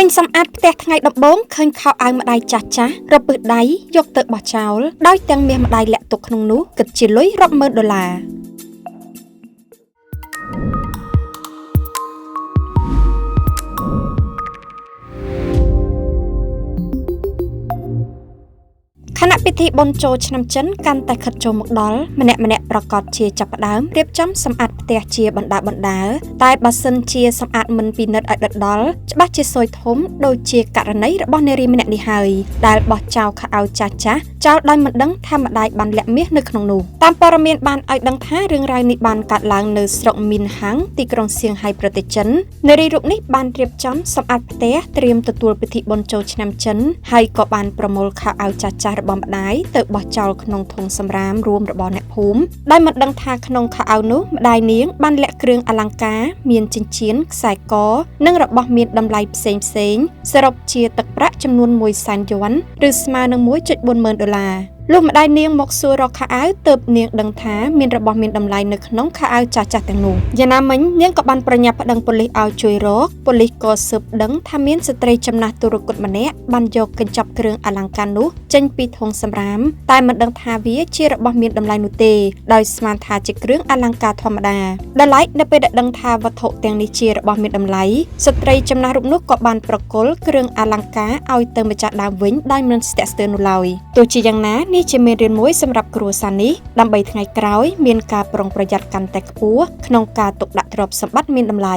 ចេញសម្អាតផ្ទះថ្ងៃដំបូងឃើញខោអាវម្ដាយចាស់ចាស់រពឹសដៃយកទៅបោះចោលដោយទាំងមាសម្ដាយលាក់ទុកក្នុងនោះគិតជាលុយរាប់ម៉ឺនដុល្លារខណៈពិធីបុណ្យចូលឆ្នាំចិនកាន់តែខិតចូលមកដល់ម្នាក់ប្រកាសជាចាប់ផ្ដើមរៀបចំសម្អាតផ្ទះជាបណ្ដាតែបើសិនជាសម្អាតមិនពិនិត្យឲ្យដិតដល់ច្បាស់ជាសួយធំដូចជាករណីរបស់នារីម្នាក់នេះហើយដែលបោះចោលខោអាវចាស់ចោលដោយមិនដឹងថាម្ដាយបានលាក់មាសនៅក្នុងនោះតាមព័ត៌មានបានឲ្យដឹងថារឿងរ៉ាវនេះបានកើតឡើងនៅស្រុកមីនហាំងទីក្រុងសៀងហៃប្រទេសចិននារីរូបនេះបានរៀបចំសម្អាតផ្ទះត្រៀមទទួលពិធីបុណ្យចូលឆ្នាំចិនហើយក៏បានប្រមូលខោអាវចាស់របស់ម្ដាយទៅបោះចោលក្នុងធុងសម្រាមរួមរបស់អ្នកភូមិដោយមិនដឹងថាក្នុងខោអាវនោះម្ដាយនាងបានលាក់គ្រឿងអលង្ការមានចិញ្ចៀនខ្សែកនិងរបស់មានតម្លៃផ្សេងសរុបជាទឹកប្រាក់ចំនួន1សែនយួនឬស្មើនឹង 1.4 ម៉ឺនដុល្លារលុះម្ដាយនាងមកសួររកខោអាវទើបនាងដឹងថាមានរបស់មានតម្លៃនៅក្នុងខោអាវចាស់ទាំងនោះយ៉ាងណាមិញនាងក៏បានប្រញាប់ប្តឹងប៉ូលីសឲ្យជួយរកប៉ូលីសក៏ស៊ើបដឹងថាមានស្ត្រីចំណាស់ទុរគតម្នាក់បានយកកញ្ចប់គ្រឿងអលង្ការនោះចេញពីធុងសម្រាមតែមិនដឹងថាវាជារបស់មានតម្លៃនោះទេដោយស្មានថាជាគ្រឿងអលង្ការធម្មតាដល់ឡែកនៅពេលដែលដឹងថាវត្ថុទាំងនេះជារបស់មានតម្លៃស្ត្រីចំណាស់រូបនោះក៏បានប្រគល់គ្រឿងអលង្ការឲ្យទៅម្ចាស់ដើមវិញដោយមិនស្ទាក់ស្ទើរនោះឡើយទោះជាយ៉ាងណានេះជាមេរៀនមួយសម្រាប់គ្រួសារនេះដើម្បីថ្ងៃក្រោយមានការប្រុងប្រយ័ត្នកាន់តែខ្ពស់ក្នុងការទុកដាក់ទ្រព្យសម្បត្តិមានតម្លៃ